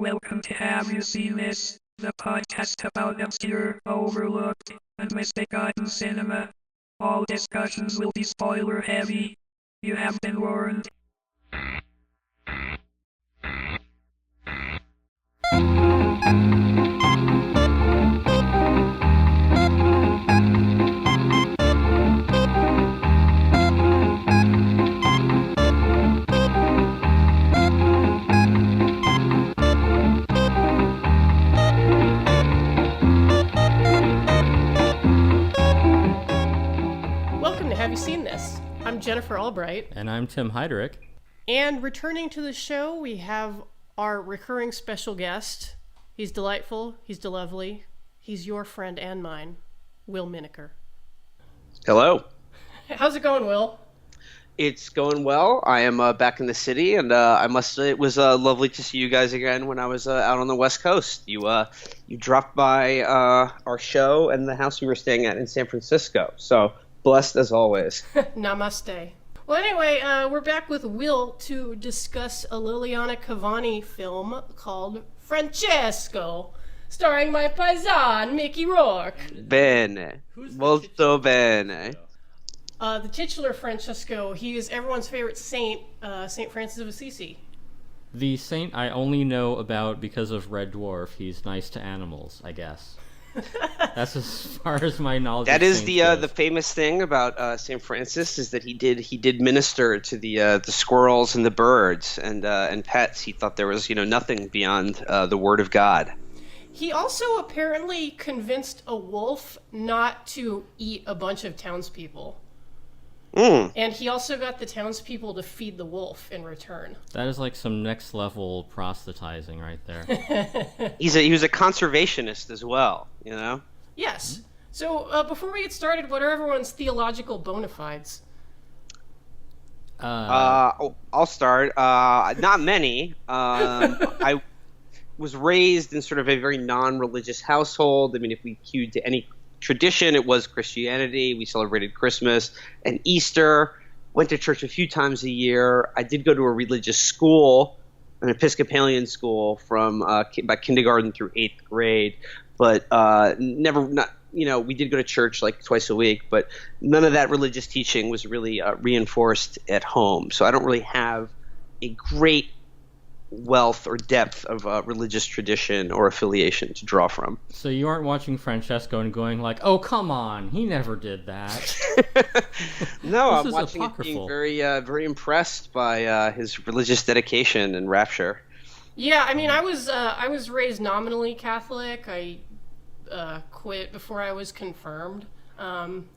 Welcome to Have You Seen This? The podcast about obscure, overlooked, and misbegotten cinema. All discussions will be spoiler heavy. You have been warned. Have you seen this? I'm Jennifer Albright. And I'm Tim Heidrich. And returning to the show, we have our recurring special guest. He's delightful. He's lovely. He's your friend and mine, Will Menaker. Hello. How's it going, Will? It's going well. I am back in the city, and I must say it was lovely to see you guys again when I was out on the West Coast. You dropped by our show and the house we were staying at in San Francisco. So blessed as always. Namaste. Well, anyway, we're back with Will to discuss a Liliana Cavani film called Francesco, starring my paisan, Mickey Rourke. Bene. Molto bene. The titular Francesco, he is everyone's favorite saint, Saint Francis of Assisi. The saint I only know about because of Red Dwarf. He's nice to animals, I guess. That's as far as my knowledge. That is goes. the famous thing about Saint Francis is that he did minister to the squirrels and the birds and pets. He thought there was nothing beyond the word of God. He also apparently convinced a wolf not to eat a bunch of townspeople. And he also got the townspeople to feed the wolf in return. That is like some next level proselytizing right there. He was a conservationist as well, Yes. So before we get started, what are everyone's theological bona fides? I'll start. Not many. I was raised in sort of a very non-religious household. I mean, if we cued to any tradition, it was Christianity. We celebrated Christmas and Easter, went to church a few times a year. I did go to a religious school, an Episcopalian school from about kindergarten through 8th grade, but we did go to church like twice a week, but none of that religious teaching was really reinforced at home. So I don't really have a great wealth or depth of religious tradition or affiliation to draw from. So you aren't watching Francesco and going like, "Oh, come on, he never did that." No, I'm watching it being very, very impressed by his religious dedication and rapture. Yeah, I mean, I was raised nominally Catholic. I quit before I was confirmed.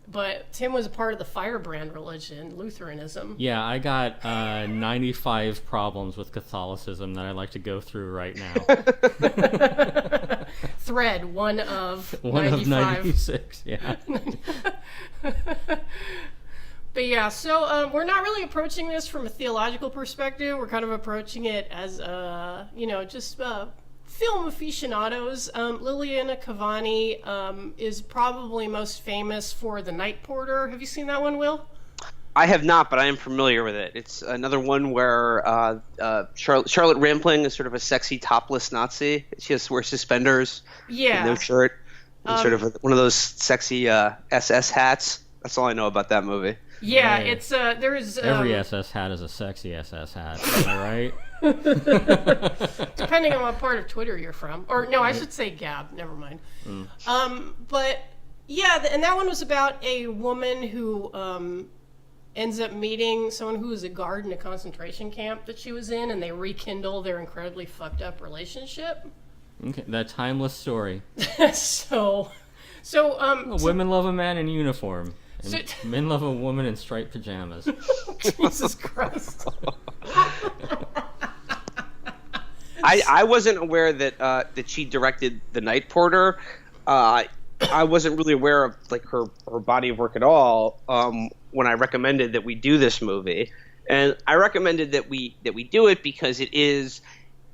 But Tim was a part of the firebrand religion, Lutheranism. Yeah, I got 95 problems with Catholicism that I'd like to go through right now. Thread, one of 96, yeah. But yeah, so we're not really approaching this from a theological perspective. We're kind of approaching it as, just film aficionados. Liliana Cavani is probably most famous for The Night Porter. Have you seen that one, Will? I have not, but I am familiar with it. It's another one where Charlotte Rampling is sort of a sexy topless Nazi. She wears suspenders, and no shirt, and sort of one of those sexy SS hats. That's all I know about that movie. Yeah, it's there's every SS hat is a sexy SS hat. Am I right? Depending on what part of Twitter you're from, or no, I should say Gab. Never mind. But yeah, and that one was about a woman who ends up meeting someone who was a guard in a concentration camp that she was in, and they rekindle their incredibly fucked up relationship. Okay, that timeless story. So women love a man in uniform. And men love a woman in striped pajamas. Jesus Christ. I wasn't aware that she directed The Night Porter. I wasn't really aware of like her body of work at all when I recommended that we do this movie. And I recommended that we do it because it is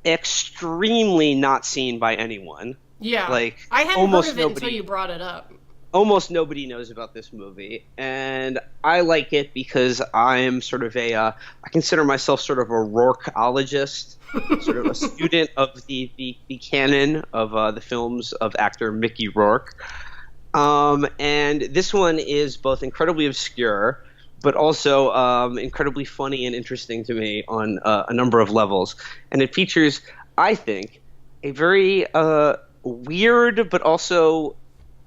extremely not seen by anyone. Yeah. Like I hadn't almost heard of it nobody. until you brought it up. almost nobody knows about this movie, and I like it because I'm sort of I consider myself sort of a Rourkeologist, sort of a student of the canon of the films of actor Mickey Rourke. And this one is both incredibly obscure, but also incredibly funny and interesting to me on a number of levels. And it features, I think, a very weird but also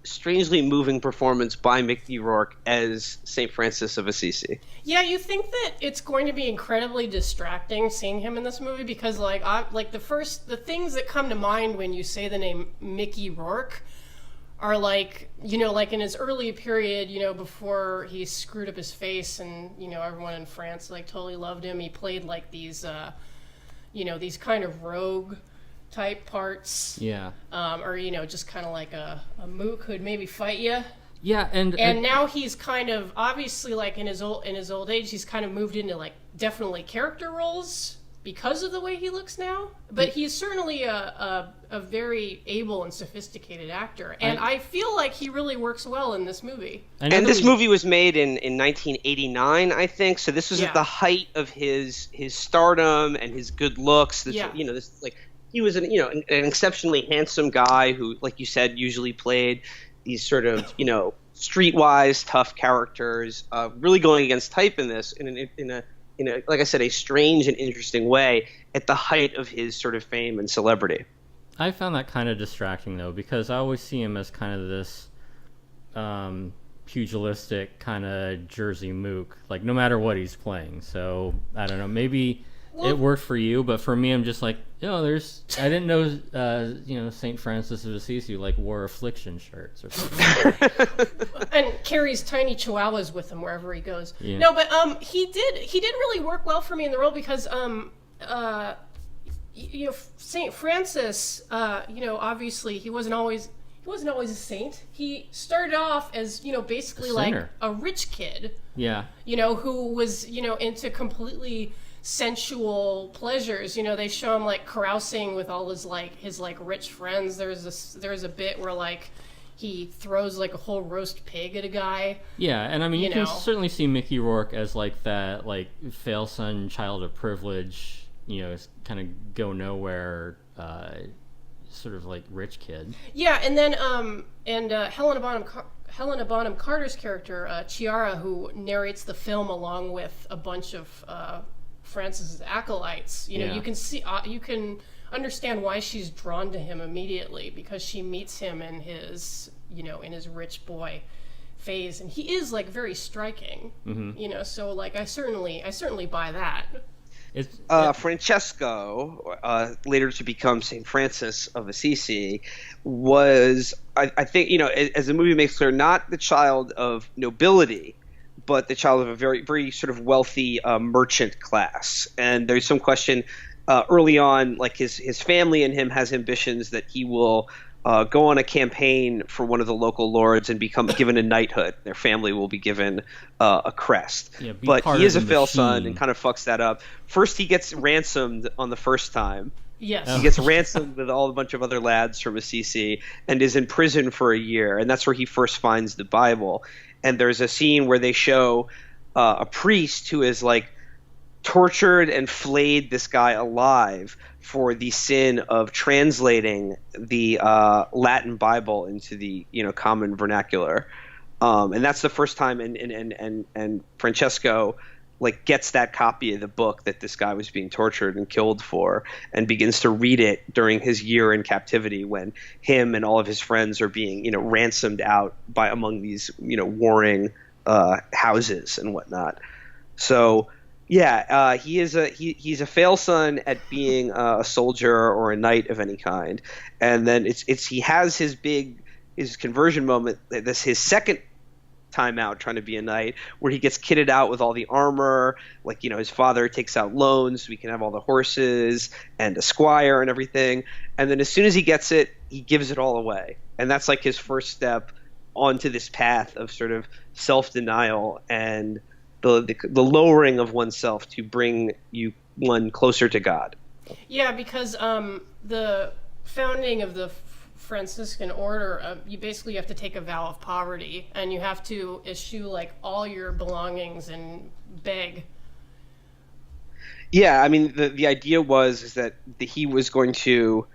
strangely moving performance by Mickey Rourke as St. Francis of Assisi. Yeah, you think that it's going to be incredibly distracting seeing him in this movie because, the things that come to mind when you say the name Mickey Rourke are like in his early period, before he screwed up his face and, everyone in France, totally loved him. He played, these, these kind of rogue type parts. Yeah. Or, just kind of like a mook who'd maybe fight you. Yeah, and now he's kind of, obviously, in his old age, he's kind of moved into, definitely character roles because of the way he looks now. But he's certainly a very able and sophisticated actor. And I feel like he really works well in this movie. And this movie was made in 1989, I think. So this was at the height of his stardom and his good looks. He was an exceptionally handsome guy who, like you said, usually played these sort of, streetwise tough characters, really going against type in this in a like I said, a strange and interesting way at the height of his sort of fame and celebrity. I found that kind of distracting though, because I always see him as kind of this pugilistic kind of Jersey mook, no matter what he's playing. So I don't know, maybe it worked for you, but for me, I'm just like, I didn't know, St. Francis of Assisi wore affliction shirts or something. And carries tiny chihuahuas with him wherever he goes. Yeah. No, but he did really work well for me in the role because St. Francis, obviously he wasn't always a saint. He started off as, basically a rich kid. Yeah. Who was, into completely sensual pleasures. They show him carousing with all his rich friends. There's a bit where he throws a whole roast pig at a guy. Yeah, and I mean you can certainly see Mickey Rourke as that fail son, child of privilege, kind of go nowhere sort of rich kid. Yeah, and then Helena Bonham Carter's character, Chiara, who narrates the film along with a bunch of Francis's acolytes. You can see, you can understand why she's drawn to him immediately because she meets him in his, in his rich boy phase, and he is very striking. Mm-hmm. So I certainly buy that. Francesco, later to become St. Francis of Assisi, was, I think, as the movie makes clear, not the child of nobility, but the child of a very, very sort of wealthy merchant class. And there's some question early on, his family and him has ambitions that he will go on a campaign for one of the local lords and become given a knighthood. Their family will be given a crest. Yeah, but he is a fail son and kind of fucks that up. First, he gets ransomed on the first time. Yes. He gets ransomed with a bunch of other lads from Assisi and is in prison for a year. And that's where he first finds the Bible. And there's a scene where they show a priest who is tortured and flayed this guy alive for the sin of translating the Latin Bible into the common vernacular, and that's the first time. And Francesco gets that copy of the book that this guy was being tortured and killed for, and begins to read it during his year in captivity when him and all of his friends are being ransomed out by among these warring houses and whatnot. So. Yeah, he's a fail son at being a soldier or a knight of any kind, and then he has his conversion moment. This his second time out trying to be a knight, where he gets kitted out with all the armor. His father takes out loans so he can have all the horses and a squire and everything. And then as soon as he gets it, he gives it all away, and that's his first step onto this path of sort of self-denial and the lowering of oneself to bring one closer to God. Yeah, because the founding of the Franciscan order, you basically have to take a vow of poverty, and you have to eschew like all your belongings and beg. Yeah, I mean, the idea is that he was going to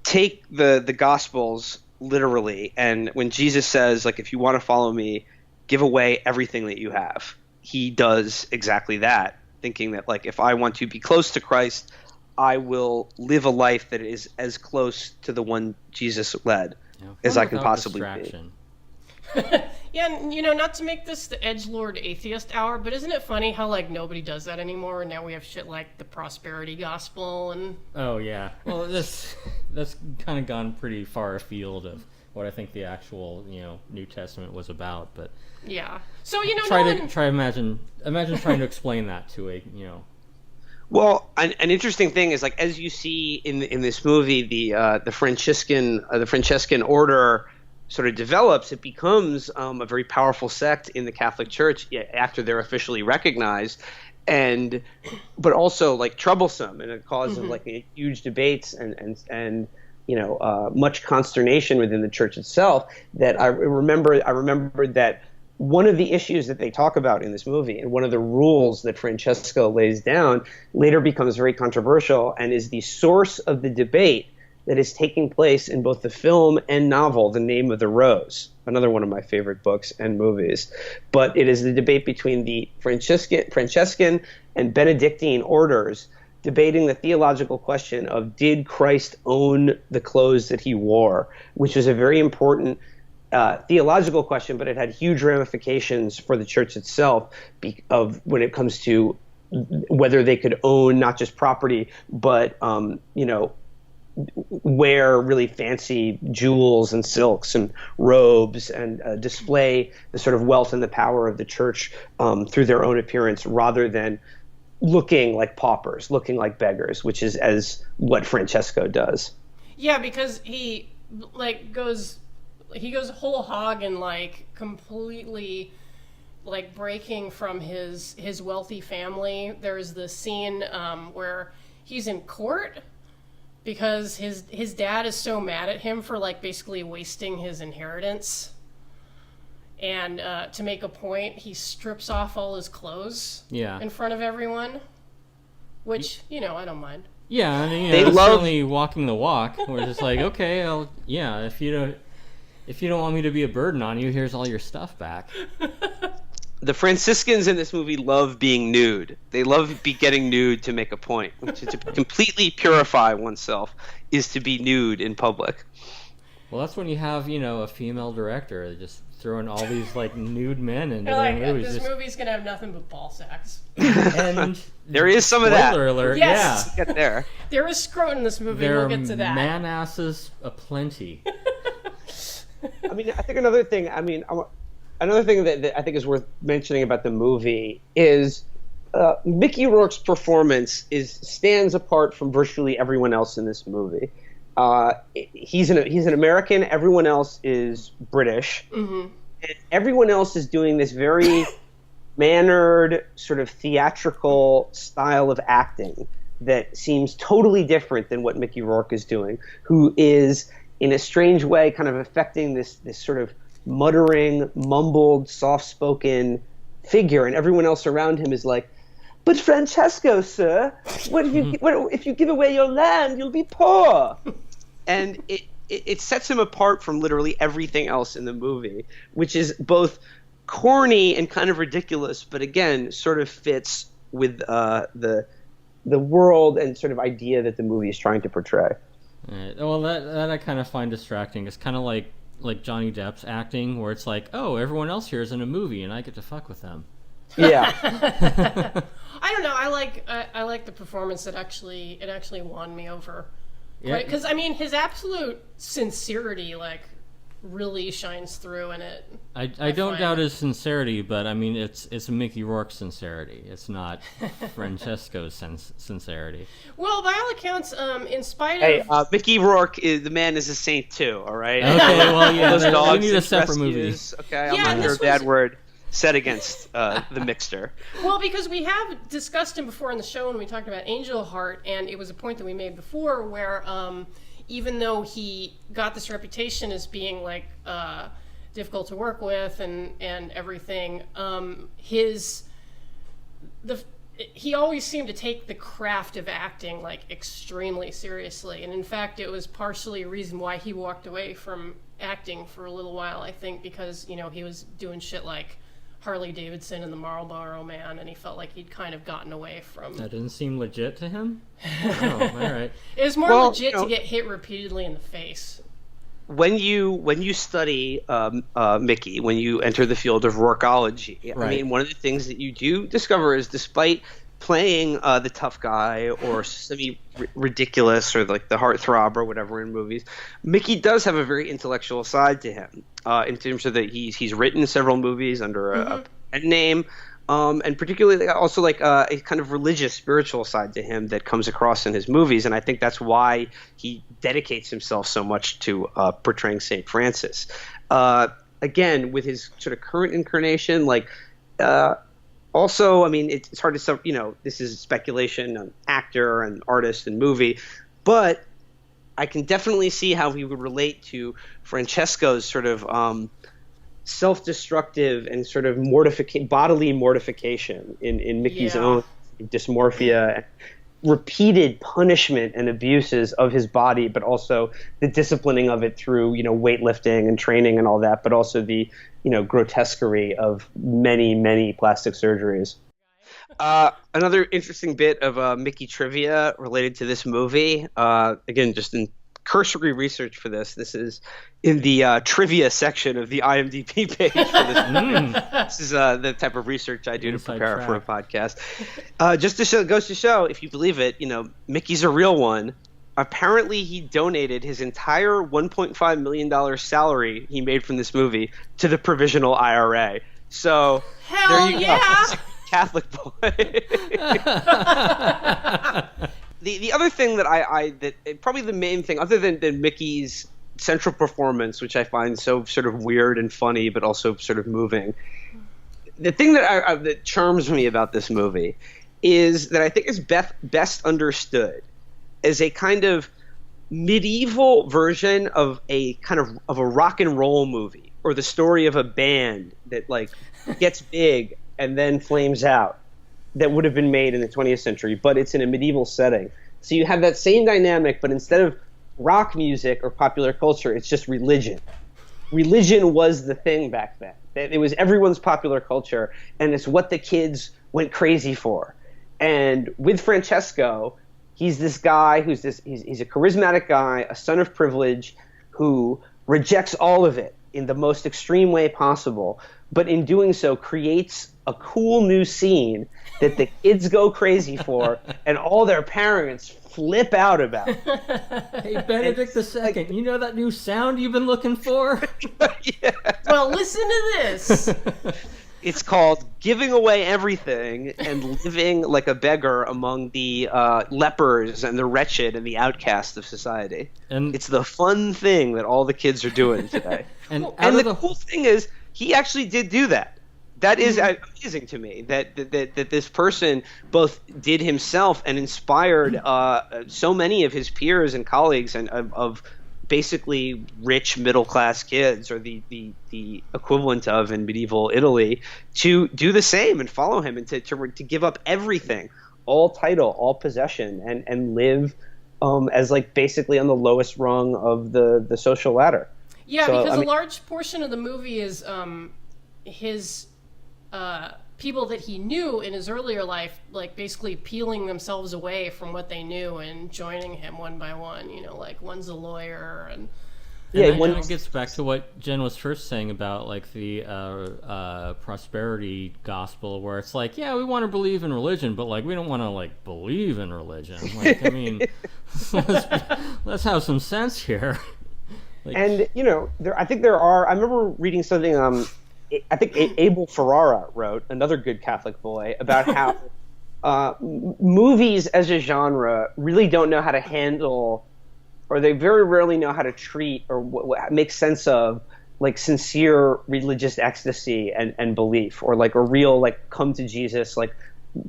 take the Gospels literally, and when Jesus says, like, if you want to follow me, give away everything that you have, he does exactly that, thinking that, like, if I want to be close to Christ, I will live a life that is as close to the one Jesus led as I can possibly be. Yeah, and, not to make this the edgelord atheist hour, but isn't it funny how, like, nobody does that anymore, and now we have shit like the prosperity gospel and... Oh, yeah. Well, that's kind of gone pretty far afield of what I think the actual, New Testament was about, but... Yeah. So, imagine trying to explain that to a, Well, an interesting thing is, like, as you see in this movie, the Franciscan order sort of develops. It becomes a very powerful sect in the Catholic Church after they're officially recognized, but also like troublesome, and it causes like huge debates and much consternation within the church itself. That I remembered that one of the issues that they talk about in this movie, and one of the rules that Francesco lays down, later becomes very controversial and is the source of the debate that is taking place in both the film and novel, The Name of the Rose, another one of my favorite books and movies. But it is the debate between the Franciscan and Benedictine orders, debating the theological question of, did Christ own the clothes that he wore, which is a very important theological question, but it had huge ramifications for the church itself when it comes to whether they could own not just property, but wear really fancy jewels and silks and robes and display the sort of wealth and the power of the church through their own appearance, rather than looking like paupers, looking like beggars, which is as what Francesco does. Yeah, because he goes whole hog and like completely like breaking from his wealthy family. There's this scene where he's in court because his dad is so mad at him for like basically wasting his inheritance. And to make a point, he strips off all his clothes in front of everyone, which, I don't mind. Yeah, I mean, they love certainly walking the walk. We're just like, okay, if you don't want me to be a burden on you, here's all your stuff back. The Franciscans in this movie love being nude. They love getting nude to make a point, which is to completely purify oneself is to be nude in public. Well, that's when you have, a female director just throwing all these like nude men into their like, movies. This movie's gonna have nothing but ball sacks. And there is some of that. Spoiler alert! Yes. Yeah, get there. There is scrotum in this movie. We'll get to that. Man asses aplenty. I mean, I think another thing that I think is worth mentioning about the movie is Mickey Rourke's performance stands apart from virtually everyone else in this movie. He's an American. Everyone else is British. Mm-hmm. And everyone else is doing this very mannered, sort of theatrical style of acting that seems totally different than what Mickey Rourke is doing, who is, in a strange way, kind of affecting this sort of muttering, mumbled, soft-spoken figure, and everyone else around him is like, "But Francesco, sir, if you give away your land, you'll be poor." And it sets him apart from literally everything else in the movie, which is both corny and kind of ridiculous, but again, sort of fits with the world and sort of idea that the movie is trying to portray. Right. Well, that I kind of find distracting. It's kind of like Johnny Depp's acting, where it's like, oh, everyone else here is in a movie, and I get to fuck with them. Yeah. I don't know. I like the performance. It actually won me over. Yeah. Because I mean, his absolute sincerity really shines through in it. I don't doubt his sincerity, but I mean, it's Mickey Rourke's sincerity. It's not Francesco's sincerity. Well, by all accounts, in spite of Mickey Rourke the man is a saint too. All right. Okay. Well, yeah. Those dogs we need a separate rescues, movie. Okay. Yeah, I'm not sure a bad word set against the mixture. Well, because we have discussed him before in the show when we talked about Angel Heart, and it was a point that we made before where even though he got this reputation as being like difficult to work with and everything, he always seemed to take the craft of acting like extremely seriously. And in fact, it was partially a reason why he walked away from acting for a little while, I think, because, you know, he was doing shit like Harley Davidson and the Marlboro Man, and he felt like he'd kind of gotten away from... That didn't seem legit to him? Oh, all right. It was more legit to get hit repeatedly in the face. When you study Mickey, when you enter the field of Rourkeology, Right. I mean, one of the things that you do discover is, despite playing the tough guy or semi-ridiculous or like the heartthrob or whatever in movies, Mickey does have a very intellectual side to him, in terms of that he's written several movies under a pen name. And particularly also like a kind of religious, spiritual side to him that comes across in his movies. And I think that's why he dedicates himself so much to portraying St. Francis. Again, with his sort of current incarnation, like also, I mean, it's hard to, you know, this is speculation on actor and artist and movie, but I can definitely see how he would relate to Francesco's sort of self-destructive and sort of bodily mortification in Mickey's own dysmorphia, repeated punishment and abuses of his body, but also the disciplining of it through, you know, weightlifting and training and all that, but also the, you know, grotesquerie of many plastic surgeries. Another interesting bit of Mickey trivia related to this movie, again, just in cursory research for this. This is in the trivia section of the IMDb page for this movie. This is the type of research I do to prepare for a podcast. Just to show, goes to show, if you believe it, you know, Mickey's a real one. Apparently, he donated his entire $1.5 million salary he made from this movie to the Provisional IRA. So there you go. Catholic boy. The other thing that probably the main thing, other than Mickey's central performance, which I find so sort of weird and funny, but also sort of moving, the thing that charms me about this movie is that I think is best understood as a kind of medieval version of a a rock and roll movie, or the story of a band that like gets big and then flames out, that would have been made in the 20th century, but it's in a medieval setting. So you have that same dynamic, but instead of rock music or popular culture, it's just religion. Religion was the thing back then. It was everyone's popular culture, and it's what the kids went crazy for. And with Francesco, he's this guy he's a charismatic guy, a son of privilege, who rejects all of it in the most extreme way possible, but in doing so creates a cool new scene that the kids go crazy for, and all their parents flip out about. Hey, Benedict II, you know that new sound you've been looking for? Yeah. Well, listen to this. It's called Giving Away Everything and Living Like a Beggar Among the Lepers and the Wretched and the Outcast of Society. And it's the fun thing that all the kids are doing today. and the cool thing is, he actually did do that. That is amazing to me, that this person both did himself and inspired so many of his peers and colleagues and of basically rich middle-class kids, or the equivalent of in medieval Italy, to do the same and follow him, and to give up everything, all title, all possession, and live as like basically on the lowest rung of the social ladder. Yeah, so, because a large portion of the movie is his people that he knew in his earlier life, like basically peeling themselves away from what they knew and joining him one by one. You know, like one's a lawyer, and it gets back to what Jen was first saying about like the prosperity gospel, where it's like, yeah, we want to believe in religion, but like we don't want to like believe in religion. Like, I mean, let's have some sense here. Like, and you know, I think there are. I remember reading something. I think Abel Ferrara wrote, another good Catholic boy, about how movies as a genre really don't know how to handle, or they very rarely know how to treat or what make sense of like sincere religious ecstasy and belief, or like a real like come to Jesus, like,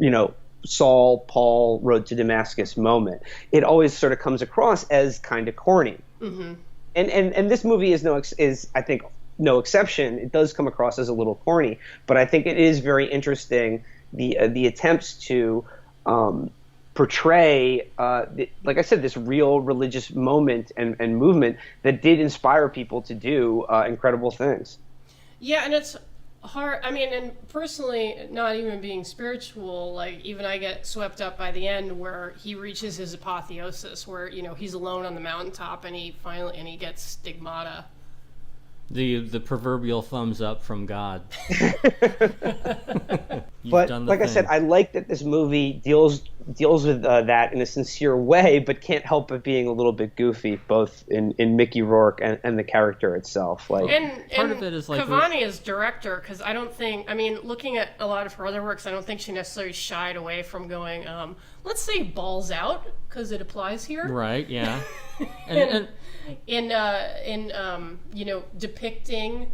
you know, Saul, Paul, Road to Damascus moment. It always sort of comes across as kind of corny. Mm-hmm. And this movie is I think no exception. It does come across as a little corny, but I think it is very interesting the attempts to portray, like I said, this real religious moment and movement that did inspire people to do incredible things. Yeah, and it's hard. I mean, and personally, not even being spiritual, like even I get swept up by the end where he reaches his apotheosis, where he's alone on the mountaintop and he gets stigmata. The proverbial thumbs up from God. But like I said, I like that this movie deals with that in a sincere way, but can't help but being a little bit goofy, both in Mickey Rourke and the character itself. Like, and part of it is like Cavani as director, because I don't think, I mean, looking at a lot of her other works, I don't think she necessarily shied away from going, let's say balls out, because it applies here. Right, yeah. in depicting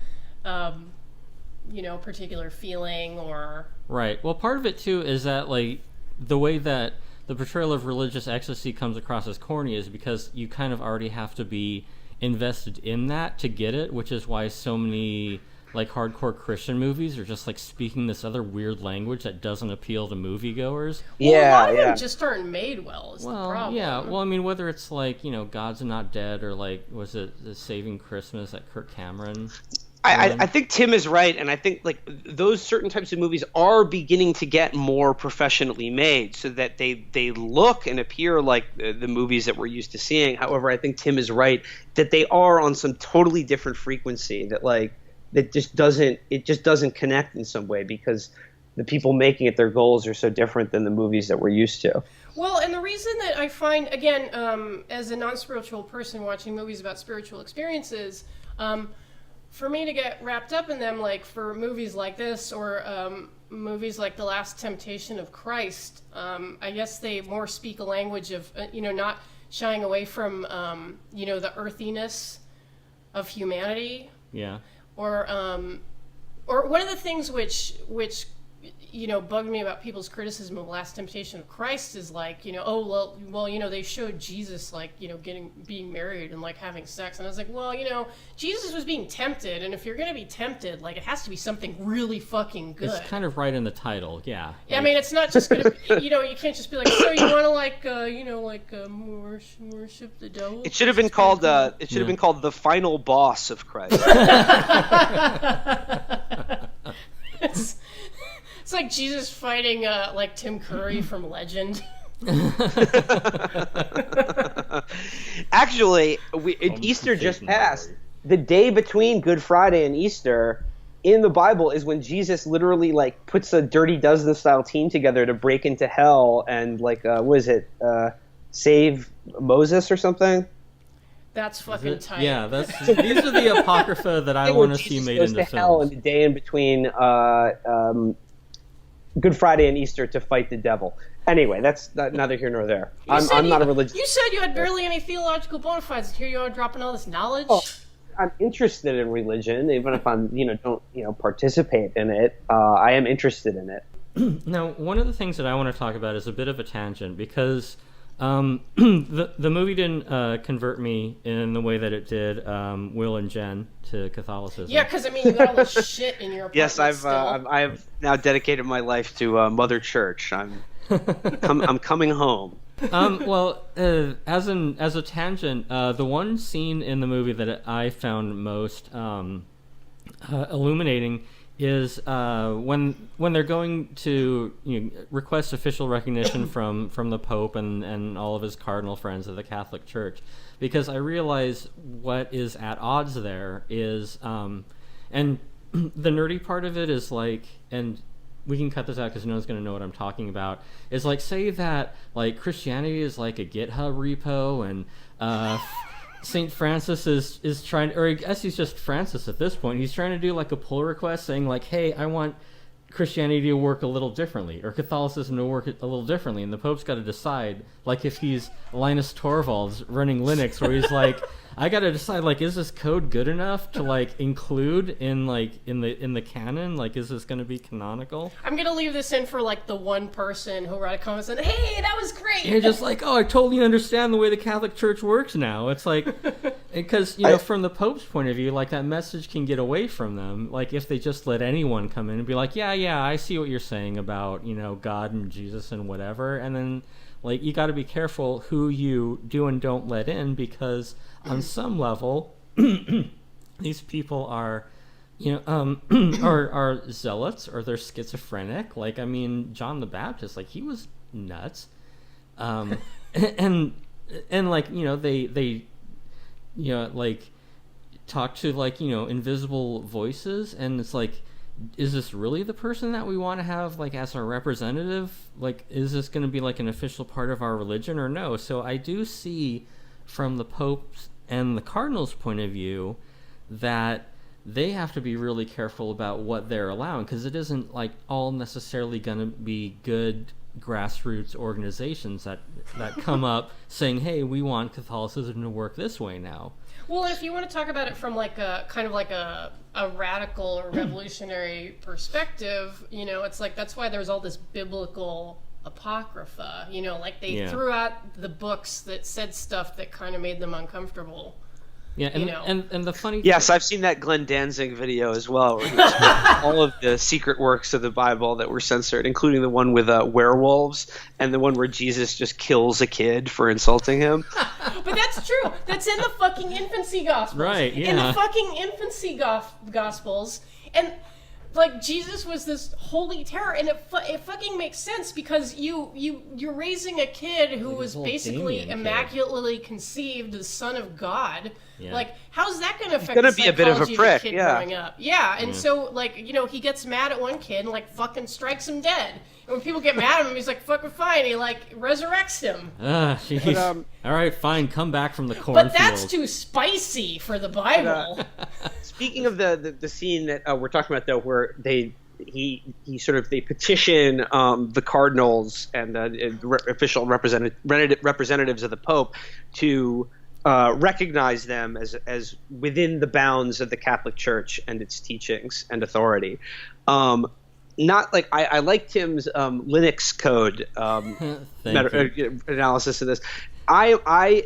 particular feeling or right. Well, part of it too is that like the way that the portrayal of religious ecstasy comes across as corny is because you kind of already have to be invested in that to get it, which is why so many like hardcore Christian movies are just like speaking this other weird language that doesn't appeal to moviegoers. Well, a lot of them just aren't made well. Is the problem? Yeah. Well, I mean, whether it's like God's Not Dead or like was it the Saving Christmas that Kirk Cameron? I think Tim is right, and I think like those certain types of movies are beginning to get more professionally made, so that they look and appear like the movies that we're used to seeing. However, I think Tim is right that they are on some totally different frequency. That just doesn't connect in some way because the people making it, their goals are so different than the movies that we're used to. Well, and the reason that I find, again, as a non-spiritual person watching movies about spiritual experiences, for me to get wrapped up in them, like for movies like this or movies like The Last Temptation of Christ, I guess they more speak a language of, not shying away from, the earthiness of humanity. Yeah. Or one of the things which bugged me about people's criticism of Last Temptation of Christ is like, they showed Jesus like, being married and like having sex, and I was like, well, Jesus was being tempted, and if you're gonna be tempted, like it has to be something really fucking good. It's kind of right in the title, yeah. Yeah, I mean, it's not just gonna, you can't just be like, so you want to worship the devil? It should have been called been called The Final Boss of Christ. It's like Jesus fighting like Tim Curry from Legend. Actually, Easter just passed. The day between Good Friday and Easter in the Bible is when Jesus literally like puts a Dirty Dozen style team together to break into hell and like save Moses or something. That's fucking tight. Yeah, these are the apocrypha that I want to see made into films. Hell in the day in between Good Friday and Easter to fight the devil. Anyway, that's neither here nor there. I'm not a religious. You said you had barely any theological bona fides, and here you are dropping all this knowledge. Oh, I'm interested in religion, even if I'm don't participate in it. I am interested in it. Now, one of the things that I want to talk about is a bit of a tangent because the movie didn't convert me in the way that it did Will and Jen to Catholicism. Yeah, because I mean, you got all this shit in your apartment. Yes, I've now dedicated my life to Mother Church. I'm coming home. Well, as a tangent, the one scene in the movie that I found most illuminating is when they're going to request official recognition from the Pope and all of his cardinal friends of the Catholic Church, because I realize what is at odds there is, and the nerdy part of it is like, and we can cut this out because no one's going to know what I'm talking about, is like, say that like Christianity is like a GitHub repo and St. Francis is trying, or I guess he's just Francis at this point. He's trying to do like a pull request saying like, hey, I want Christianity to work a little differently, or Catholicism to work a little differently. And the Pope's got to decide, like if he's Linus Torvalds running Linux, where he's like, I gotta decide, like, is this code good enough to like include in the canon? Like, is this gonna be canonical? I'm gonna leave this in for like the one person who wrote a comment saying, "Hey, that was great." You're just like, oh, I totally understand the way the Catholic Church works now. It's like, because from the Pope's point of view, like that message can get away from them. Like if they just let anyone come in and be like, yeah, I see what you're saying about God and Jesus and whatever, and then like you got to be careful who you do and don't let in, because on some level, these people are, are zealots, or they're schizophrenic. Like, I mean, John the Baptist, like he was nuts, and like they like talk to like invisible voices, and it's like, is this really the person that we want to have like as our representative? Like, is this going to be like an official part of our religion or no? So I do see from the Pope's and the Cardinals' point of view that they have to be really careful about what they're allowing, because it isn't like all necessarily going to be good grassroots organizations that come up saying, hey, we want Catholicism to work this way now. Well, if you want to talk about it from like a kind of like a radical or revolutionary perspective, it's like that's why there's all this biblical apocrypha, like they threw out the books that said stuff that kind of made them uncomfortable. Yeah, and the funny Yes, I've seen that Glenn Danzig video as well, where he was all of the secret works of the Bible that were censored, including the one with werewolves and the one where Jesus just kills a kid for insulting him. But that's true. That's in the fucking infancy gospels. Right, yeah. In the fucking infancy gospels. And like Jesus was this holy terror, and it fucking makes sense, because you're raising a kid who was basically immaculately conceived, the son of God. Yeah. Like, how's that going to affect the psychology be a bit of a prick, of the kid growing up? Yeah, and so like he gets mad at one kid and like fucking strikes him dead. And when people get mad at him, he's like, fucking fine. He like resurrects him. All right, fine. Come back from the cornfield. But that's too spicy for the Bible. Speaking of the scene that we're talking about, though, where they petition the cardinals and official representatives of the Pope to recognize them as within the bounds of the Catholic Church and its teachings and authority. Not like I like Tim's Linux code analysis of this.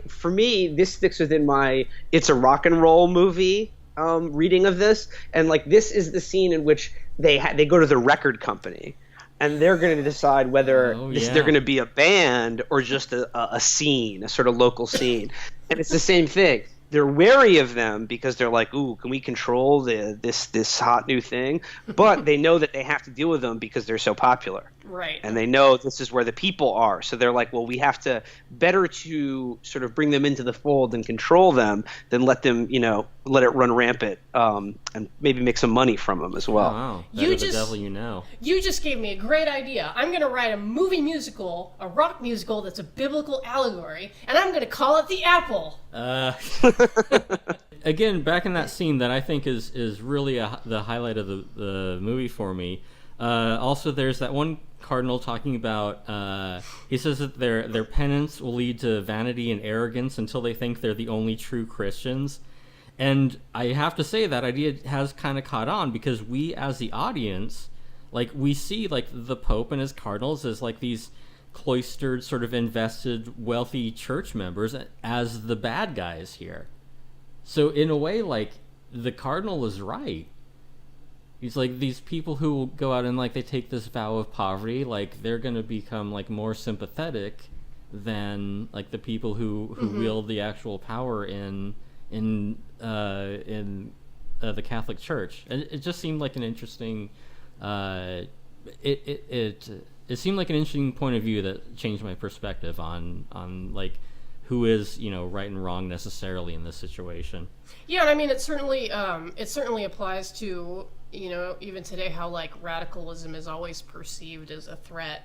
For me, this sticks within my "it's a rock and roll movie" reading of this, and like this is the scene in which they go to the record company, and they're going to decide whether they're going to be a band or just a scene, a sort of local scene, and it's the same thing. They're wary of them because they're like, ooh, can we control this hot new thing? But they know that they have to deal with them because they're so popular. Right. And they know this is where the people are. So they're like, well, we have to better to sort of bring them into the fold and control them than let them, let it run rampant and maybe make some money from them as well. Wow. The devil you know. You just gave me a great idea. I'm going to write a movie musical, a rock musical that's a biblical allegory, and I'm going to call it The Apple. Again, back in that scene that I think is really the highlight of the movie for me. Also, there's that one cardinal talking about, he says that their penance will lead to vanity and arrogance until they think they're the only true Christians. And I have to say that idea has kind of caught on, because we as the audience, like, we see like the Pope and his cardinals as like these cloistered, sort of invested, wealthy church members as the bad guys here. So in a way, like, the cardinal is right. He's like, these people who go out and like they take this vow of poverty, like they're gonna become like more sympathetic than like the people who wield the actual power in the Catholic Church. And it just seemed like an interesting it seemed like an interesting point of view that changed my perspective on like who is right and wrong necessarily in this situation. Yeah, and I mean it certainly applies to even today how like radicalism is always perceived as a threat.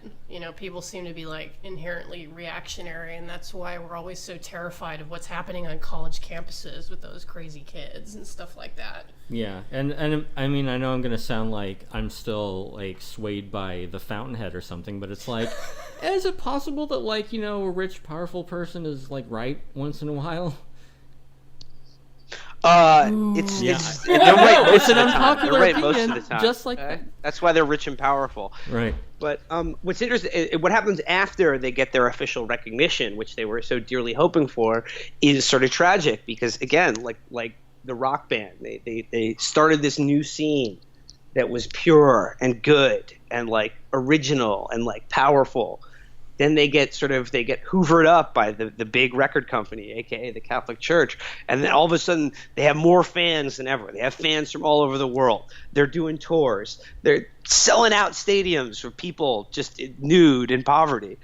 People seem to be like inherently reactionary, and that's why we're always so terrified of what's happening on college campuses with those crazy kids and stuff like that. Yeah, and I mean, I know I'm gonna sound like I'm still like swayed by the Fountainhead or something, but it's like, is it possible that like a rich, powerful person is like right once in a while? It's Yeah. they're right most It's of an the time. unpopular They're right most opinion, of the time. just like okay? that. That's why they're rich and powerful. Right. But what's interesting, what happens after they get their official recognition, which they were so dearly hoping for, is sort of tragic because again, like the rock band, they started this new scene that was pure and good and like original and like powerful. Then they get hoovered up by the big record company, aka the Catholic Church, and then all of a sudden they have more fans than ever. They have fans from all over the world. They're doing tours. They're selling out stadiums for people just nude in poverty.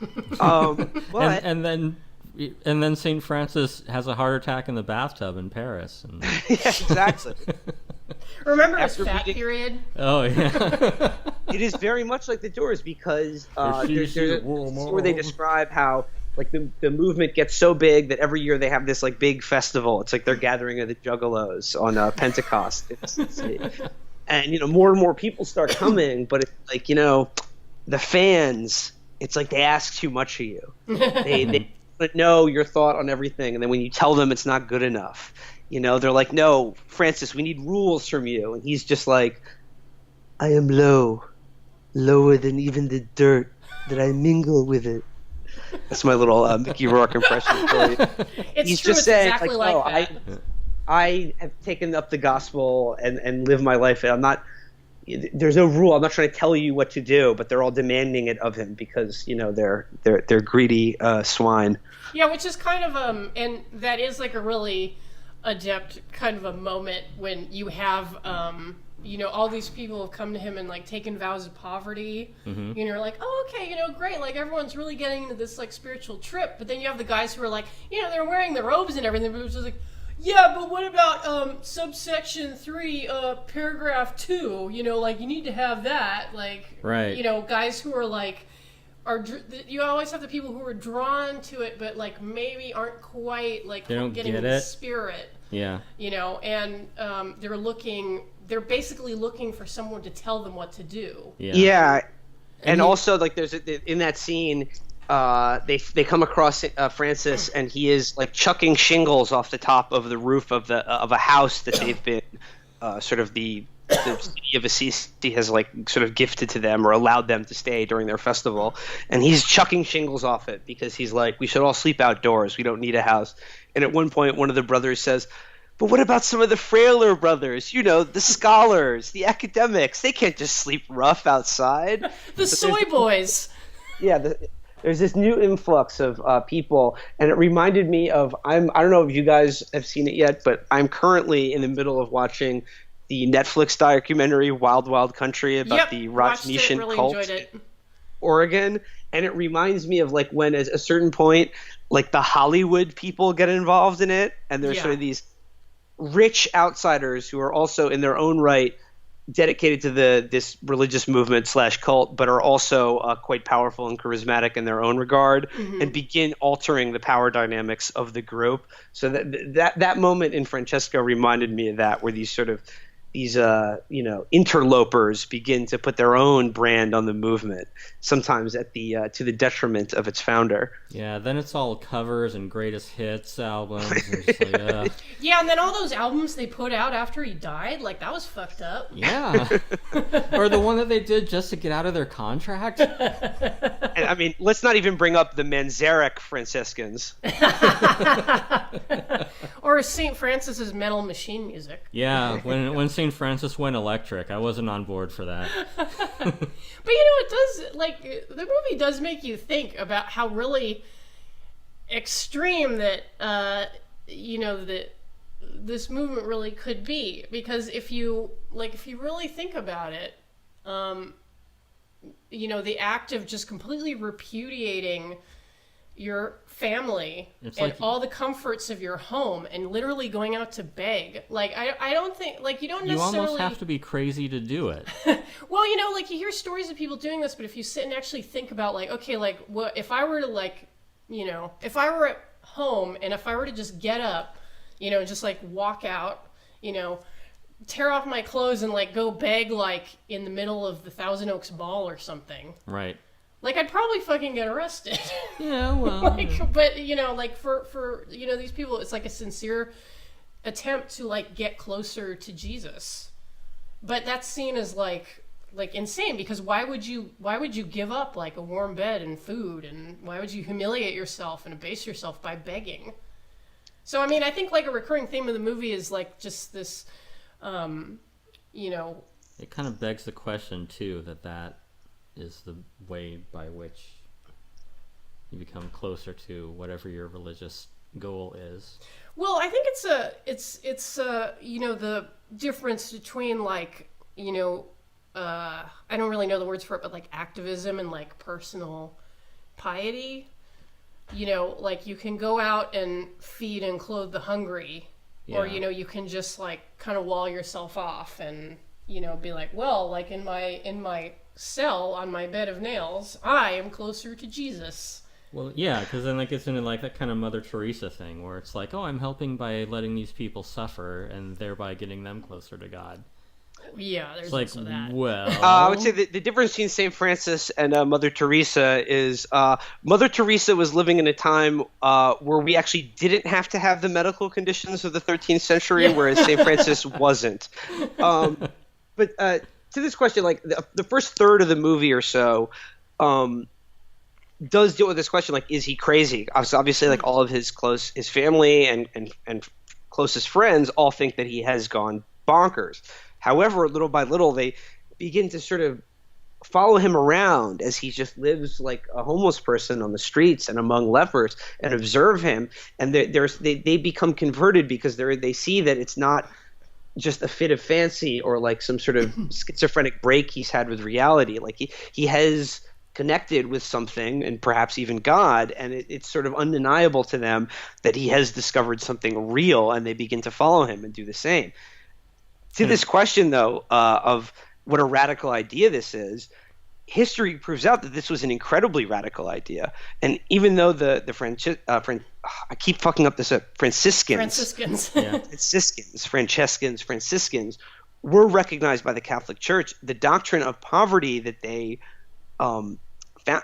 But And then Saint Francis has a heart attack in the bathtub in Paris. And... yeah, exactly. Remember his After fat reading- period? Oh yeah. It is very much like the Doors because Assisi, there's a Rome. scene where they describe how like the movement gets so big that every year they have this like big festival. It's like their gathering of the Juggalos on Pentecost. And more and more people start coming, but it's like the fans. It's like they ask too much of you. They know your thought on everything, and then when you tell them it's not good enough, they're like, "No, Francis, we need rules from you," and he's just like, "I am lower than even the dirt that I mingle with it." That's my little Mickey Rourke impression for you. It's He's true. just It's saying, exactly like, like no, that. I have taken up the gospel and live my life. I'm not. There's no rule. I'm not trying to tell you what to do, but they're all demanding it of him because they're greedy swine. Yeah, which is kind of and that is like a really adept kind of a moment when you have all these people have come to him and like taken vows of poverty. Mm-hmm. You're like, oh, okay, great, like everyone's really getting into this like spiritual trip. But then you have the guys who are like, they're wearing the robes and everything, but it's just like, yeah, but what about subsection 3, paragraph 2? Like you need to have that, like, right. Guys who are like. You always have the people who are drawn to it, but like maybe aren't quite like they don't getting get the it. spirit. Yeah. And they're basically looking for someone to tell them what to do. Yeah. And also like there's in that scene, they come across Francis and he is like chucking shingles off the top of the roof of a house that they've been sort of the city of Assisi has like sort of gifted to them or allowed them to stay during their festival, and he's chucking shingles off it because he's like, we should all sleep outdoors, we don't need a house. And at one point one of the brothers says, but what about some of the frailer brothers, the scholars, the academics, they can't just sleep rough outside. The soy boys. Yeah, there's this new influx of people, and it reminded me of I don't know if you guys have seen it yet, but I'm currently in the middle of watching the Netflix documentary Wild Wild Country about the Rajneeshan really cult enjoyed it. in Oregon, and it reminds me of like when at a certain point like the Hollywood people get involved in it, and there's sort of these rich outsiders who are also in their own right dedicated to this religious movement / cult, but are also quite powerful and charismatic in their own regard, and begin altering the power dynamics of the group. So that moment in Francesco reminded me of that, where these sort of interlopers begin to put their own brand on the movement, sometimes at the to the detriment of its founder. Yeah, then it's all covers and greatest hits albums. And it's like, Yeah, and then all those albums they put out after he died, like that was fucked up. yeah. Or the one that they did just to get out of their contract. And I mean, let's not even bring up the Manzarek Franciscans. Or St. Francis's Metal Machine music. Yeah, when St. Francis went electric, I wasn't on board for that. But it does, like, the movie does make you think about how really extreme that, that this movement really could be. Because if you really think about it, the act of just completely repudiating your family It's and like- all the comforts of your home and literally going out to beg. Like, I don't think, like, you don't You necessarily... almost have to be crazy to do it. Well, like, you hear stories of people doing this, but if you sit and actually think about, like, okay, like, what if I were to, like, if I were at home and if I were to just get up, just, like, walk out, tear off my clothes and, like, go beg, like, in the middle of the Thousand Oaks Mall or something. Right. Like, I'd probably fucking get arrested. Yeah, well. Like, but, like, for these people, it's like a sincere attempt to like get closer to Jesus. But that's seen as like insane, because why would you give up like a warm bed and food, and why would you humiliate yourself and abase yourself by begging? So I mean, I think like a recurring theme of the movie is like just this, you know. It kind of begs the question too that is the way by which you become closer to whatever your religious goal is. Well, I think it's you know, the difference between like, you know, I don't really know the words for it, but like activism and like personal piety. You know, like you can go out and feed and clothe the hungry, or, you know, you can just like kind of wall yourself off and, you know, be like, well, like in my cell on my bed of nails, I am closer to Jesus. Well, yeah, because then it gets into like that kind of Mother Teresa thing where it's like, oh, I'm helping by letting these people suffer and thereby getting them closer to God. Yeah, there's it's like, also that. Well, I would say the difference between St. Francis and Mother Teresa is Mother Teresa was living in a time where we actually didn't have to have the medical conditions of the 13th century, whereas St. Francis wasn't. But to this question, like the first third of the movie or so does deal with this question, like, is he crazy? Obviously, like all of his family and closest friends all think that he has gone bonkers. However, little by little, they begin to sort of follow him around as he just lives like a homeless person on the streets and among lepers, and observe him. And they become converted because they see that it's not just a fit of fancy or like some sort of schizophrenic break he's had with reality. Like he has connected with something, and perhaps even God, and it's sort of undeniable to them that he has discovered something real, and they begin to follow him and do the same. To this question, though, of what a radical idea this is, history proves out that this was an incredibly radical idea. And even though I keep fucking up this up, Franciscans were recognized by the Catholic Church, the doctrine of poverty that they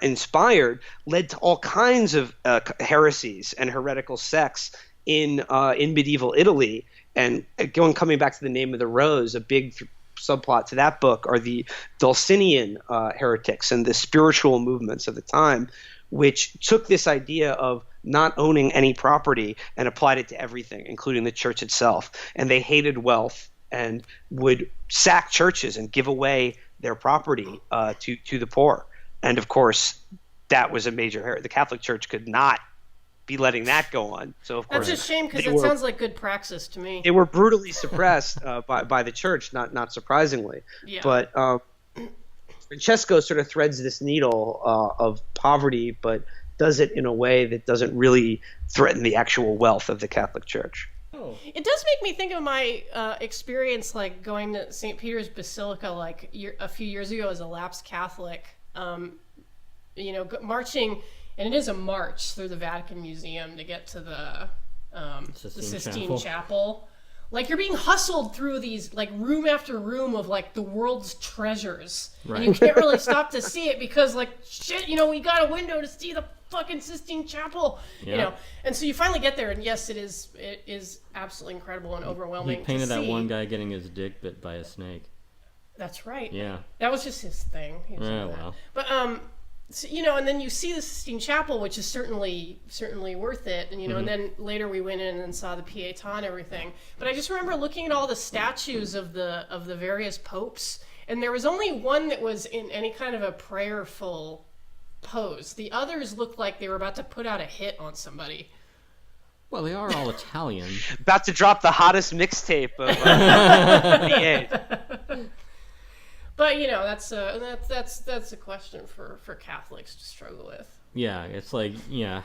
inspired led to all kinds of heresies and heretical sects in medieval Italy. And coming back to the Name of the Rose, a big subplot to that book are the Dulcinian heretics and the spiritual movements of the time, which took this idea of not owning any property and applied it to everything, including the church itself. And they hated wealth and would sack churches and give away their property to the poor. And of course, that was a major heresy. The Catholic Church could not be letting that go on. So of course, that's a shame, because it sounds like good praxis to me. They were brutally suppressed by the church, not surprisingly. Yeah. But Francesco sort of threads this needle of poverty, but does it in a way that doesn't really threaten the actual wealth of the Catholic Church. It does make me think of my experience, like going to St. Peter's Basilica like a few years ago as a lapsed Catholic. You know, marching. And it is a march through the Vatican Museum to get to the Sistine Chapel. Like, you're being hustled through these, like, room after room of, like, the world's treasures. Right. And you can't really stop to see it because, like, shit, you know, we got a window to see the fucking Sistine Chapel. Yeah. You know, and so you finally get there, and yes, it is absolutely incredible and overwhelming. He painted that one guy getting his dick bit by a snake. That's right. Yeah. That was just his thing. Yeah, well. But, so, you know, and then you see the Sistine Chapel, which is certainly worth it, and you know, and then later we went in and saw the Pietà and everything. But I just remember looking at all the statues of the various popes, and there was only one that was in any kind of a prayerful pose. The others looked like they were about to put out a hit on somebody. Well, they are all Italian. About to drop the hottest mixtape of 28. But you know, that's a question for Catholics to struggle with. Yeah, it's like, yeah,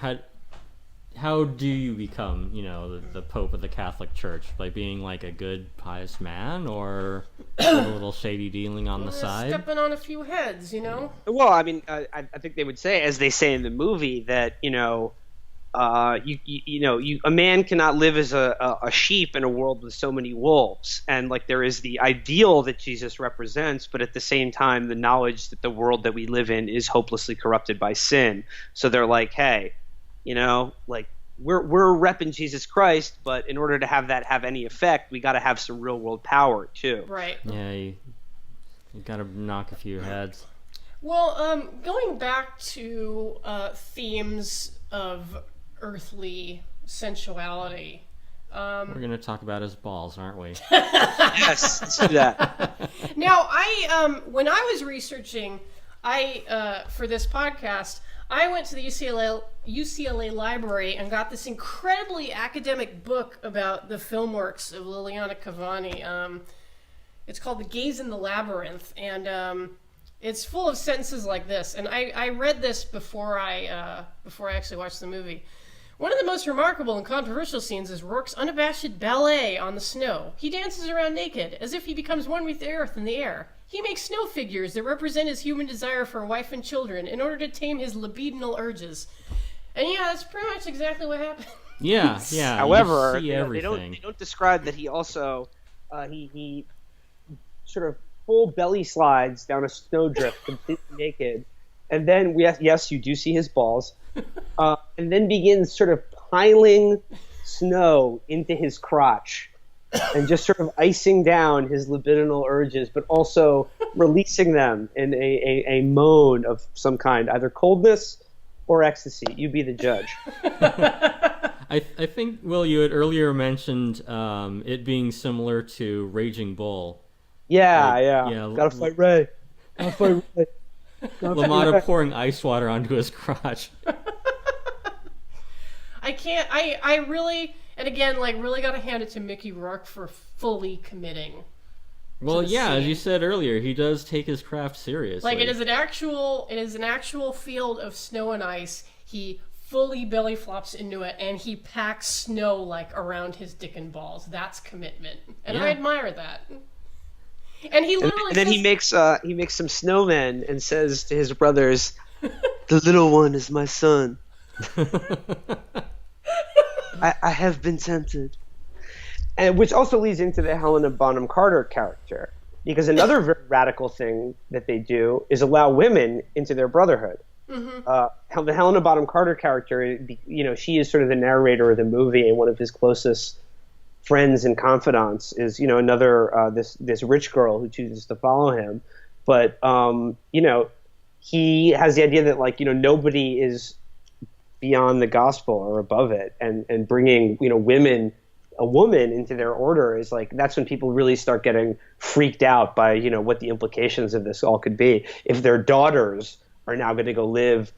how do you become, you know, the Pope of the Catholic Church? By being like a good pious man, or a little shady dealing on the side? Stepping on a few heads, you know. Well, I mean, I think they would say, as they say in the movie, that you know, a man cannot live as a sheep in a world with so many wolves. And like, there is the ideal that Jesus represents, but at the same time, the knowledge that the world that we live in is hopelessly corrupted by sin. So they're like, hey, you know, like, we're repping Jesus Christ, but in order to have that have any effect, we got to have some real world power too. Right. Yeah, you gotta knock a few heads. Well, going back to themes of earthly sensuality. We're gonna talk about his balls, aren't we? Yes, let's do that. Now, when I was researching, for this podcast, I went to the UCLA library and got this incredibly academic book about the film works of Liliana Cavani. It's called The Gaze in the Labyrinth, and it's full of sentences like this. And I read this before I actually watched the movie. One of the most remarkable and controversial scenes is Rourke's unabashed ballet on the snow. He dances around naked, as if he becomes one with the earth and the air. He makes snow figures that represent his human desire for a wife and children in order to tame his libidinal urges. And yeah, that's pretty much exactly what happened. Yeah. However, you see they don't describe that he also he sort of full belly slides down a snowdrift completely naked, and then yes, you do see his balls, and then begins sort of piling snow into his crotch. And just sort of icing down his libidinal urges, but also releasing them in a moan of some kind, either coldness or ecstasy. You be the judge. I think, Will, you had earlier mentioned it being similar to Raging Bull. Yeah. Gotta fight Ray. LaMotta pouring ice water onto his crotch. I really, and again, really got to hand it to Mickey Rourke for fully committing. Well, yeah, scene. as you said earlier, he does take his craft seriously. It is an actual field of snow and ice. He fully belly flops into it, and he packs snow around his dick and balls. That's commitment, and I admire that. And he literally and then he makes some snowmen and says to his brothers, "The little one is my son." I have been tempted. And which also leads into the Helena Bonham Carter character, because another very radical thing that they do is allow women into their brotherhood. Mm-hmm. The Helena Bonham Carter character, she is sort of the narrator of the movie, and one of his closest friends and confidants is, another this rich girl who chooses to follow him. But he has the idea that nobody is beyond the gospel or above it, and bringing a woman into their order is that's when people really start getting freaked out by what the implications of this all could be. If their daughters are now going to go live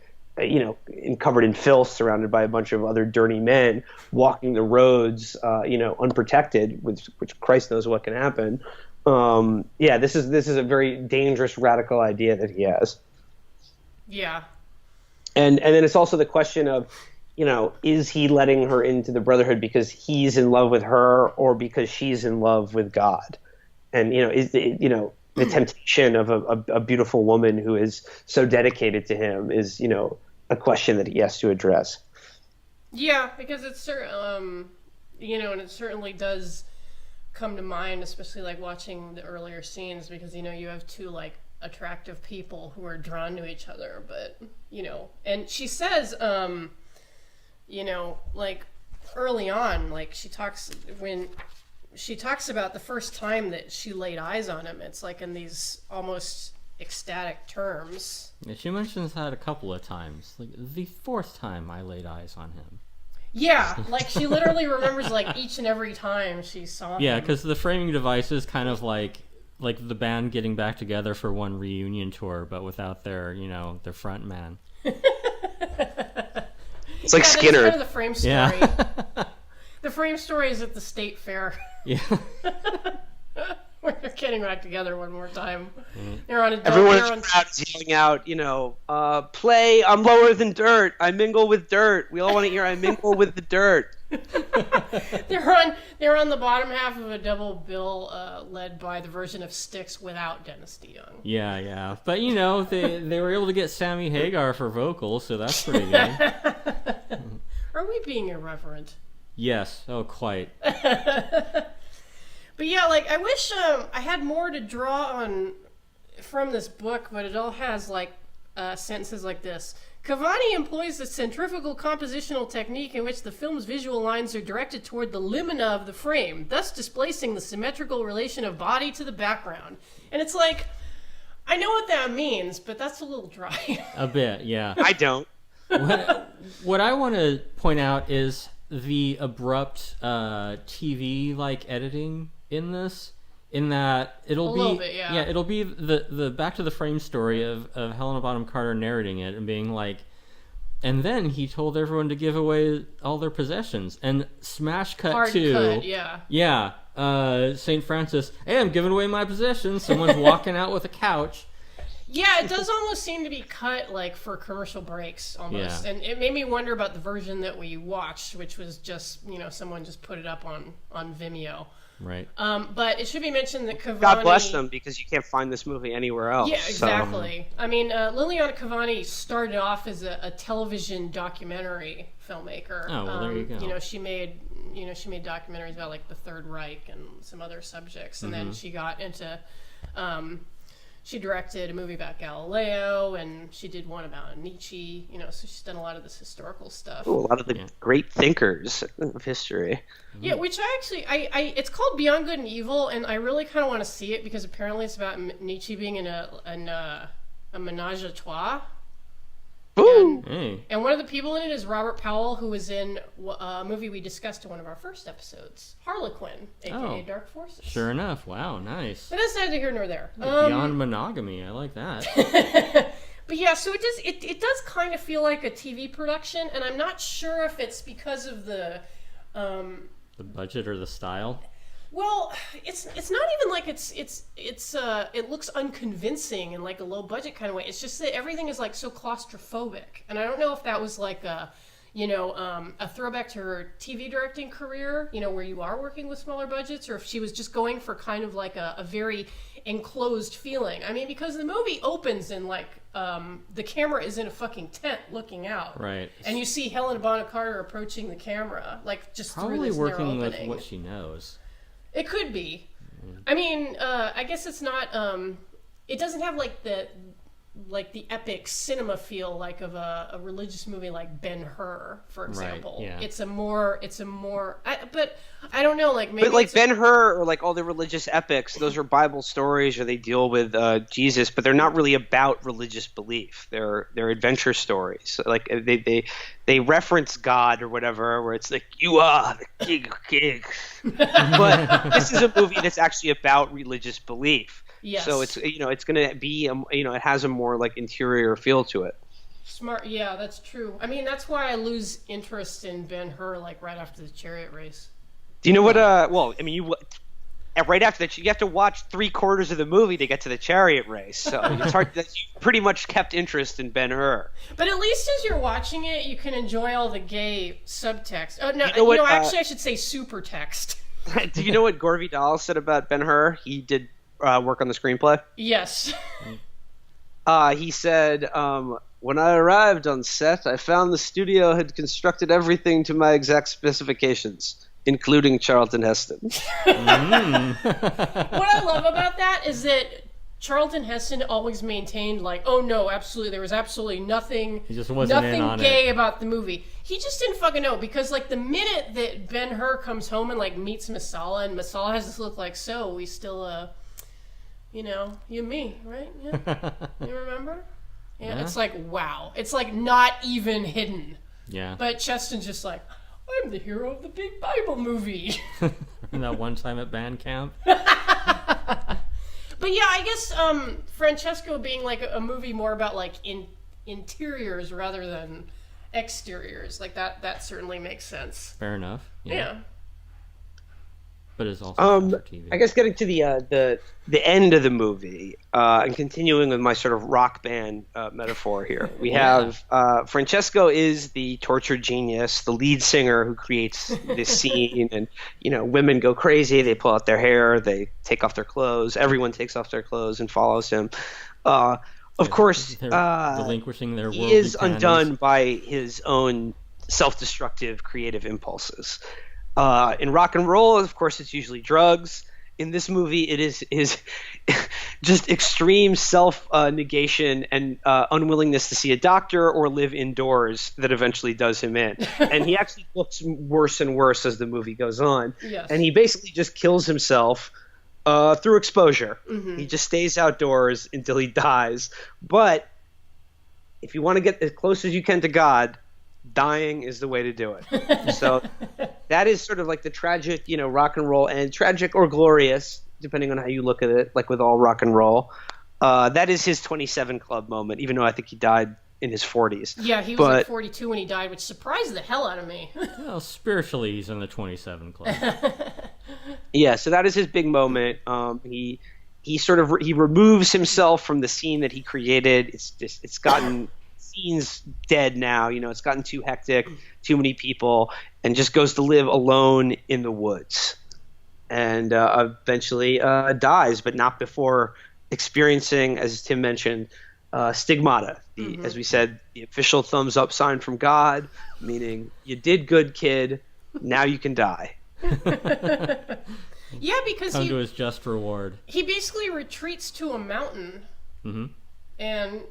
covered in filth, surrounded by a bunch of other dirty men, walking the roads unprotected, which Christ knows what can happen. This is a very dangerous, radical idea that he has. Yeah. And then it's also the question of, is he letting her into the brotherhood because he's in love with her, or because she's in love with God? And is the temptation of a beautiful woman who is so dedicated to him is a question that he has to address. Yeah, because it's and it certainly does come to mind, especially watching the earlier scenes, because you have two attractive people who are drawn to each other, but and she says early on, when she talks about the first time that she laid eyes on him, it's in these almost ecstatic terms. Yeah, she mentions that a couple of times, the fourth time I laid eyes on him. Yeah, she literally remembers each and every time she saw him. Yeah, because the framing device is kind of like the band getting back together for one reunion tour, but without their front man. It's like Skinner. That's kind of the frame story. Yeah. The frame story is at the state fair. Yeah. Where they're getting back together one more time. They're on a Everyone in the crowd is yelling out, play I'm lower than dirt. I mingle with dirt. We all want to hear I mingle with the dirt. They're on the bottom half of a double bill led by the version of Styx without Dennis DeYoung. Yeah. But they were able to get Sammy Hagar for vocals, so that's pretty good. Are we being irreverent? Yes. Oh, quite. But yeah, I wish I had more to draw on from this book, but it all has sentences like this. Cavani employs the centrifugal compositional technique in which the film's visual lines are directed toward the limina of the frame, thus displacing the symmetrical relation of body to the background. And it's like, I know what that means, but that's a little dry. A bit, yeah. I don't. What I want to point out is the abrupt TV-like editing in this. In that it'll be, little bit, yeah. it'll be the back to the frame story of Helena Bonham Carter narrating it and being like, and then he told everyone to give away all their possessions, and smash cut Hard to cut, yeah. St. Francis, hey, I'm giving away my possessions. Someone's walking out with a couch. Yeah, it does almost seem to be cut like for commercial breaks almost. Yeah. And it made me wonder about the version that we watched, which was just, someone just put it up on Vimeo. Right. But it should be mentioned that Cavani... God bless them, because you can't find this movie anywhere else. Yeah, exactly. I mean, Liliana Cavani started off as a television documentary filmmaker. Oh, well, there you go. She made documentaries about like the Third Reich and some other subjects, and then she got into... she directed a movie about Galileo, and she did one about Nietzsche, so she's done a lot of this historical stuff. Ooh, a lot of the great thinkers of history. Yeah, which I actually, it's called Beyond Good and Evil, and I really kind of want to see it because apparently it's about Nietzsche being in a menage a trois. Ooh. And one of the people in it is Robert Powell, who was in a movie we discussed in one of our first episodes, Harlequin, aka Dark Forces. Sure enough. Wow, nice. But that's neither here nor there. Beyond monogamy, I like that. But yeah, so it does kind of feel like a TV production, and I'm not sure if it's because of the budget or the style. Well, it's not even like it looks unconvincing in like a low budget kind of way. It's just that everything is like so claustrophobic, and I don't know if that was like a throwback to her TV directing career, where you are working with smaller budgets, or if she was just going for kind of like a very enclosed feeling. I mean, because the movie opens in like the camera is in a fucking tent looking out, right? And you see Helena Bonham Carter approaching the camera, like just probably through this working narrow with opening. what she knows. It could be. I mean, I guess it's not. It doesn't have like the epic cinema feel like of a religious movie like Ben-Hur, for example. Right, yeah. It's a more. But I don't know. Like maybe. But like Ben-Hur or like all the religious epics, those are Bible stories, or they deal with Jesus, but they're not really about religious belief. They're adventure stories. Like they reference God or whatever, where it's like, you are the king of kings. But this is a movie that's actually about religious belief. Yes. So it's it's going to be it has a more like interior feel to it. Smart. Yeah, that's true. I mean, that's why I lose interest in Ben-Hur like right after the chariot race. Do you know what? Well, I mean, right after that, you have to watch 3/4 of the movie to get to the chariot race. So it's hard. You pretty much kept interest in Ben-Hur. But at least as you're watching it, you can enjoy all the gay subtext. Oh no, actually, I should say super text. Do you know what Gore Vidal said about Ben-Hur? He did work on the screenplay. Yes. He said, when I arrived on set, I found the studio had constructed everything to my exact specifications, including Charlton Heston. What I love about that is that Charlton Heston always maintained like, oh no, absolutely, there was absolutely nothing, he just wasn't in on gay it. About the movie. He just didn't fucking know, because like the minute that Ben-Hur comes home and like meets Masala, and Masala has this look like, so we still you and me, right? Yeah. You remember? Yeah. It's like, wow. It's like not even hidden. Yeah. But Cheston's just like, I'm the hero of the big Bible movie. That one time at band camp. But yeah, I guess Francesco being like a movie more about like interiors rather than exteriors, like that certainly makes sense. Fair enough. Yeah. But it's also for TV. I guess getting to the end of the movie and continuing with my sort of rock band metaphor here, we have Francesco is the tortured genius, the lead singer who creates this scene, and women go crazy. They pull out their hair, they take off their clothes. Everyone takes off their clothes and follows him. Of course, they're relinquishing their he is undone by his own self-destructive creative impulses. In rock and roll, of course, it's usually drugs. in this movie, it is just extreme self negation and unwillingness to see a doctor or live indoors that eventually does him in. And he actually looks worse and worse as the movie goes on. Yes. And he basically just kills himself through exposure. Mm-hmm. He just stays outdoors until he dies. But if you want to get as close as you can to God, dying is the way to do it. So that is sort of like the tragic, rock and roll, and tragic or glorious, depending on how you look at it, like with all rock and roll. That is his 27 Club moment, even though I think he died in his 40s. Yeah, he was like 42 when he died, which surprised the hell out of me. Well, spiritually, he's in the 27 Club. Yeah, so that is his big moment. He removes himself from the scene that he created. It's gotten scene's dead now. It's gotten too hectic, too many people, and just goes to live alone in the woods, and eventually dies, but not before experiencing, as Tim mentioned, stigmata. As we said, the official thumbs up sign from God, meaning you did good, kid. Now you can die. Yeah, because Come to his just reward. He basically retreats to a mountain, and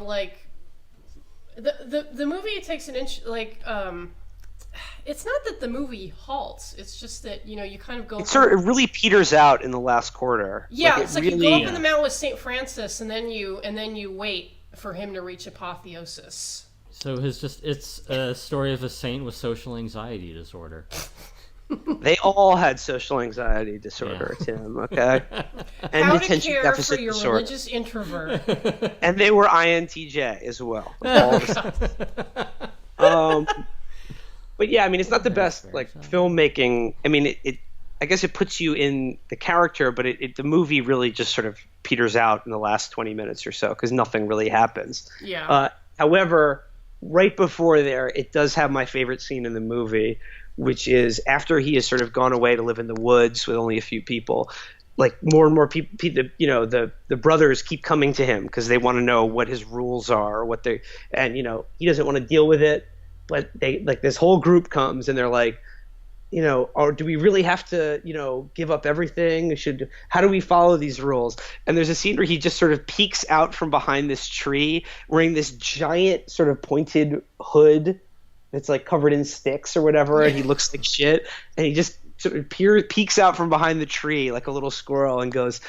like the movie, it takes an inch. Like, it's not that the movie halts. It's just that you kind of go. It really peters out in the last quarter. Yeah, like it's like really, you go up in the mountain with Saint Francis, and then you wait for him to reach apotheosis. So it's a story of a saint with social anxiety disorder. They all had social anxiety disorder, Tim, okay? And How to attention care deficit for your disorder. religious introvert. And they were INTJ as well. All but yeah, I mean, it's not the best filmmaking. I mean, I guess it puts you in the character, but the movie really just sort of peters out in the last 20 minutes or so because nothing really happens. Yeah. However, right before there, it does have my favorite scene in the movie, which is after he has sort of gone away to live in the woods with only a few people. Like more and more people, the brothers keep coming to him because they want to know what his rules are, and he doesn't want to deal with it. But this whole group comes and they're like, or do we really have to, give up everything? How do we follow these rules? And there's a scene where he just sort of peeks out from behind this tree wearing this giant sort of pointed hood that's like covered in sticks or whatever, and he looks like shit. And he just sort of peeks out from behind the tree like a little squirrel and goes,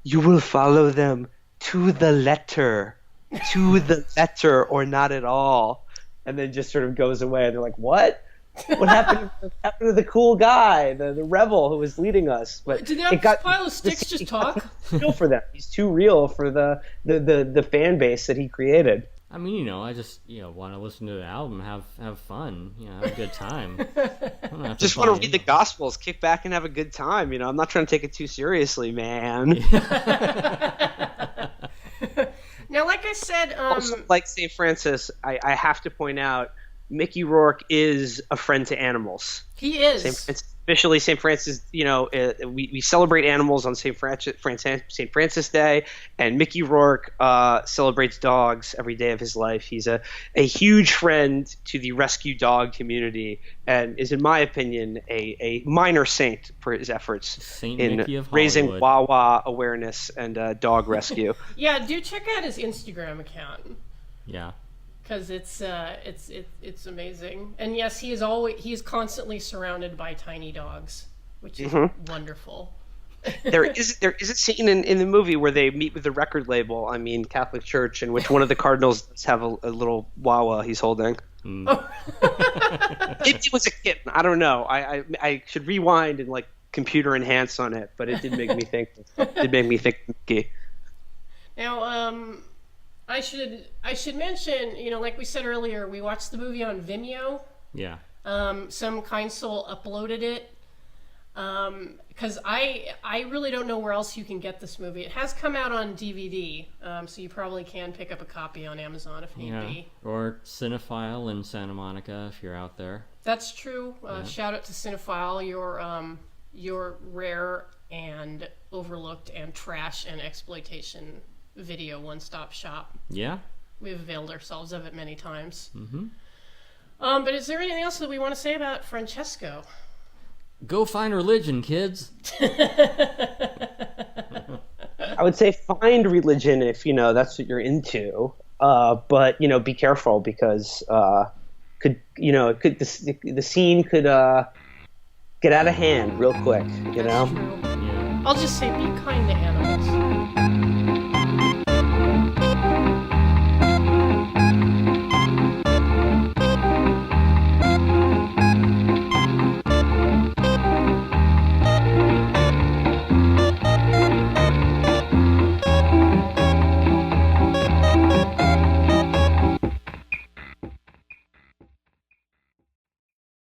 "You will follow them to the letter or not at all." And then just sort of goes away. And they're like, "What? What happened? Happened to the cool guy, the rebel who was leading us?" But did that pile of sticks just talk? Real for them. He's too real for the fan base that he created. I mean, I just want to listen to the album, have fun, have a good time. Just want to read the Gospels, kick back and have a good time. I'm not trying to take it too seriously, man. Now, like I said, also, like St. Francis, I have to point out, Mickey Rourke is a friend to animals. He is. Officially, St. Francis, we celebrate animals on St. Francis Day, and Mickey Rourke celebrates dogs every day of his life. He's a huge friend to the rescue dog community and is, in my opinion, a minor saint for his efforts in raising Wawa awareness and dog rescue. Yeah, do check out his Instagram account. Yeah. Because it's amazing, and yes, he is constantly surrounded by tiny dogs, which is wonderful. there is a scene in the movie where they meet with the record label, Catholic Church, in which one of the cardinals does have a little Wawa he's holding. It was a kitten. I don't know. I should rewind and computer enhance on it, but it did make me think. It made me think Mickey. Now, I should mention, like we said earlier, we watched the movie on Vimeo. Yeah. Some kind soul uploaded it. Because I really don't know where else you can get this movie. It has come out on DVD, so you probably can pick up a copy on Amazon if need be. Or Cinephile in Santa Monica if you're out there. That's true. Shout out to Cinephile, your rare and overlooked and trash and exploitation video one-stop shop. Yeah. We've availed ourselves of it many times. Mm-hmm. But is there anything else that we want to say about Francesco? go find religion, kids. I would say find religion if that's what you're into, but be careful because the scene could get out of hand real quick. That's true. I'll just say be kind to animals.